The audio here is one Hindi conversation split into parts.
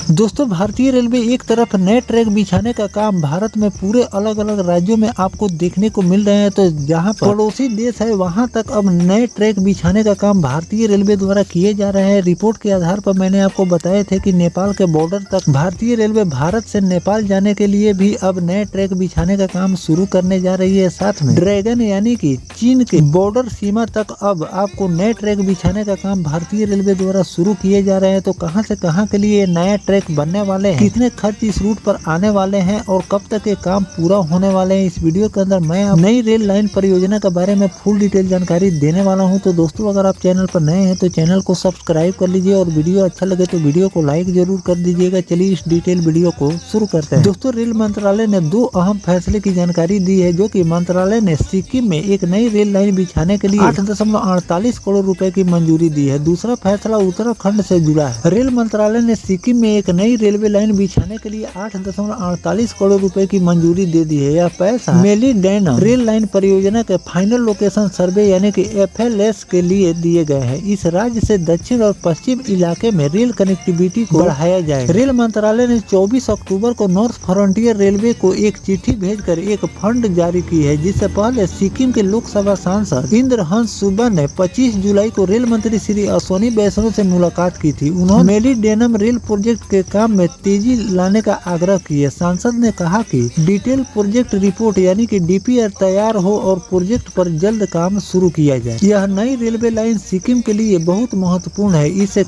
दोस्तों, भारतीय रेलवे एक तरफ नए ट्रैक बिछाने का काम भारत में पूरे अलग अलग राज्यों में आपको देखने को मिल रहे हैं, तो जहां पड़ोसी देश है वहां तक अब नए ट्रैक बिछाने का काम भारतीय रेलवे द्वारा किए जा रहे हैं। रिपोर्ट के आधार पर मैंने आपको बताए थे कि नेपाल के बॉर्डर तक भारतीय रेलवे भारत से नेपाल जाने के लिए भी अब नए ट्रैक बिछाने का काम शुरू करने जा रही है। साथ में ड्रैगन यानी कि चीन के बॉर्डर सीमा तक अब आपको नए ट्रैक बिछाने का काम भारतीय रेलवे द्वारा शुरू किए जा रहे हैं। तो कहां से कहां के लिए नया ट्रैक बनने वाले हैं, कितने खर्च इस रूट पर आने वाले हैं और कब तक ये काम पूरा होने वाले हैं, इस वीडियो के अंदर मैं नई रेल लाइन परियोजना के बारे में फुल डिटेल जानकारी देने वाला हूं। तो दोस्तों, अगर आप चैनल पर नए हैं तो चैनल को सब्सक्राइब कर लीजिए और वीडियो अच्छा लगे तो वीडियो को लाइक जरूर कर दीजिएगा। चलिए इस डिटेल वीडियो को शुरू करते हैं। दोस्तों, रेल मंत्रालय ने दो अहम फैसले की जानकारी दी है, जो कि मंत्रालय ने सिक्किम में एक नई रेल लाइन बिछाने के लिए 8.48 करोड़ रुपए की मंजूरी दी है। दूसरा फैसला उत्तराखंड से जुड़ा है। रेल मंत्रालय ने सिक्किम में एक नई रेलवे लाइन बिछाने के लिए 8.48 करोड़ रुपए की मंजूरी दे दी है। यह पैसा मेलीडेनम रेल लाइन परियोजना के फाइनल लोकेशन सर्वे यानी कि FLS के लिए दिए गए हैं। इस राज्य से दक्षिण और पश्चिम इलाके में रेल कनेक्टिविटी को बढ़ाया जाएगा। रेल मंत्रालय ने 24 अक्टूबर को नॉर्थ फ्रंटियर रेलवे को एक चिट्ठी भेजकर एक फंड जारी की है, जिससे पहले सिक्किम के लोकसभा सांसद इंद्रहंस सुब्बा ने 25 जुलाई को रेल मंत्री श्री अश्विनी वैष्णव से मुलाकात की थी। उन्होंने मेलीडेनम रेल प्रोजेक्ट के काम में तेजी लाने का आग्रह किया। सांसद ने कहा कि डिटेल प्रोजेक्ट रिपोर्ट यानी कि DPR तैयार हो और प्रोजेक्ट पर जल्द काम शुरू किया जाए। यह नई रेलवे लाइन सिक्किम के लिए बहुत महत्वपूर्ण है। इससे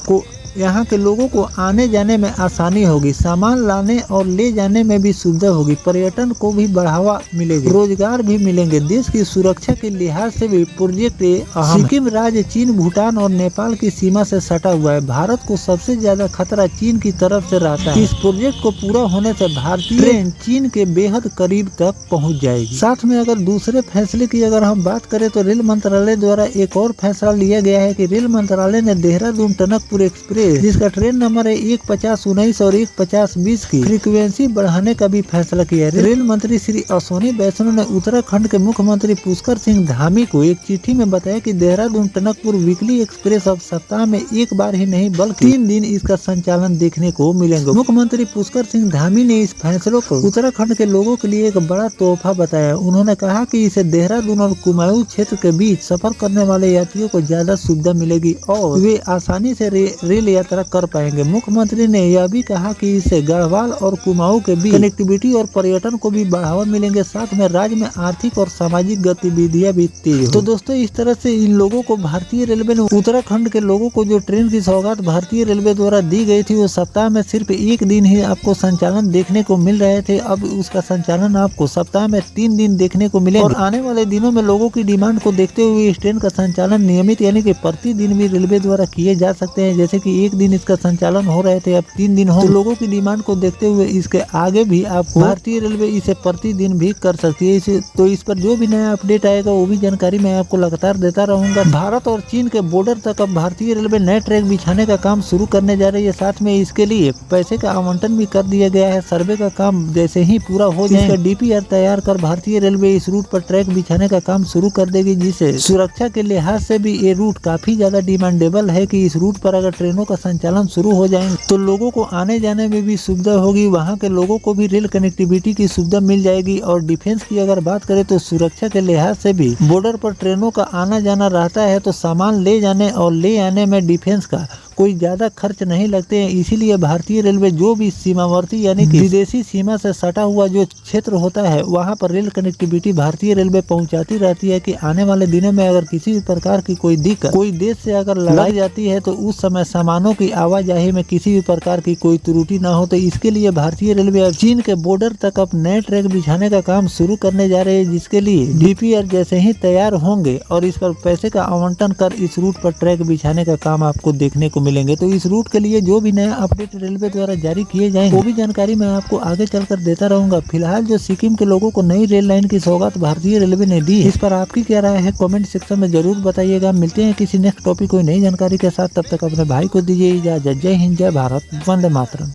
यहाँ के लोगों को आने जाने में आसानी होगी, सामान लाने और ले जाने में भी सुविधा होगी, पर्यटन को भी बढ़ावा मिलेगा, रोजगार भी मिलेंगे। देश की सुरक्षा के लिहाज से भी प्रोजेक्ट अहम। सिक्किम राज्य चीन, भूटान और नेपाल की सीमा से सटा हुआ है। भारत को सबसे ज्यादा खतरा चीन की तरफ से रहता है। इस प्रोजेक्ट को पूरा होने से भारतीय ट्रेन चीन के बेहद करीब तक पहुँच जाएगी। साथ में अगर दूसरे फैसले की अगर हम बात करें तो रेल मंत्रालय द्वारा एक और फैसला लिया गया है कि रेल मंत्रालय ने देहरादून टनकपुर एक्सप्रेस, जिसका ट्रेन नंबर है 15019 और 15020 की फ्रीक्वेंसी बढ़ाने का भी फैसला किया है। रेल मंत्री श्री अश्विनी वैष्णव ने उत्तराखंड के मुख्यमंत्री पुष्कर सिंह धामी को एक चिट्ठी में बताया कि देहरादून टनकपुर वीकली एक्सप्रेस अब सप्ताह में एक बार ही नहीं बल्कि 3 दिन इसका संचालन देखने को मिलेंगे। मुख्यमंत्री पुष्कर सिंह धामी ने इस फैसलों को उत्तराखंड के लोगों के लिए एक बड़ा तोहफा बताया। उन्होंने कहा कि इससे देहरादून और कुमाऊं क्षेत्र के बीच सफर करने वाले यात्रियों को ज्यादा सुविधा मिलेगी और वे आसानी से रेल यात्रा कर पाएंगे। मुख्यमंत्री ने यह भी कहा कि इससे गढ़वाल और कुमाऊं के बीच कनेक्टिविटी और पर्यटन को भी बढ़ावा मिलेंगे। साथ में राज्य में आर्थिक और सामाजिक गतिविधियां भी तेज। तो दोस्तों, इस तरह से इन लोगों को भारतीय रेलवे ने उत्तराखंड के लोगों को जो ट्रेन की सौगात भारतीय रेलवे द्वारा दी गई थी, वो सप्ताह में सिर्फ एक दिन ही आपको संचालन देखने को मिल रहे थे। अब उसका संचालन आपको सप्ताह में 3 दिन देखने को मिलेगा और आने वाले दिनों में लोगों की डिमांड को देखते हुए इस ट्रेन का संचालन नियमित यानी कि प्रतिदिन भी रेलवे द्वारा किए जा सकते हैं। जैसे कि एक दिन इसका संचालन हो रहे थे, अब 3 दिन हो। तो लोगों की डिमांड को देखते हुए इसके आगे भी आपको भारतीय रेलवे इसे प्रतिदिन भी कर सकती है। तो इस पर जो भी नया अपडेट आएगा वो भी जानकारी मैं आपको लगातार देता रहूंगा। भारत और चीन के बॉर्डर तक अब भारतीय रेलवे नए ट्रैक बिछाने का काम शुरू करने जा रही है। साथ में इसके लिए पैसे का आवंटन भी कर दिया गया है। सर्वे का काम जैसे ही पूरा हो जाएगा, DPR तैयार कर भारतीय रेलवे इस रूट पर ट्रैक बिछाने का काम शुरू कर देगी, जिससे सुरक्षा के लिहाज से भी ये रूट काफी ज्यादा डिमांडेबल है कि इस रूट पर अगर ट्रेनों का संचालन शुरू हो जाएंगे तो लोगों को आने जाने में भी सुविधा होगी, वहां के लोगों को भी रेल कनेक्टिविटी की सुविधा मिल जाएगी। और डिफेंस की अगर बात करें तो सुरक्षा के लिहाज से भी बॉर्डर पर ट्रेनों का आना जाना रहता है, तो सामान ले जाने और ले आने में डिफेंस का कोई ज्यादा खर्च नहीं लगते हैं। इसीलिए भारतीय रेलवे जो भी सीमावर्ती यानी कि विदेशी सीमा से सटा हुआ जो क्षेत्र होता है, वहां पर रेल कनेक्टिविटी भारतीय रेलवे पहुंचाती रहती है कि आने वाले दिनों में अगर किसी भी प्रकार की कोई दिक्कत, कोई देश से अगर लड़ाई जाती है तो उस समय सामानों की आवाजाही में किसी भी प्रकार की कोई त्रुटि ना हो। तो इसके लिए भारतीय रेलवे अब चीन के बॉर्डर तक अब नए ट्रैक बिछाने का काम शुरू करने जा रहे हैं, जिसके लिए DPR जैसे ही तैयार होंगे और इस पर पैसे का आवंटन कर इस रूट पर ट्रैक बिछाने का काम आपको देखने को मिलेंगे। तो इस रूट के लिए जो भी नया अपडेट रेलवे द्वारा जारी किए जाएंगे वो भी जानकारी मैं आपको आगे चलकर देता रहूंगा। फिलहाल जो सिक्किम के लोगों को नई रेल लाइन की सौगात भारतीय रेलवे ने दी, इस पर आपकी क्या राय है कमेंट सेक्शन में जरूर बताइएगा। मिलते हैं किसी नेक्स्ट टॉपिक कोई नई जानकारी के साथ, तब तक अपने भाई को दीजिए इजाजत। जय हिंद, जय भारत, वंदे मातरम।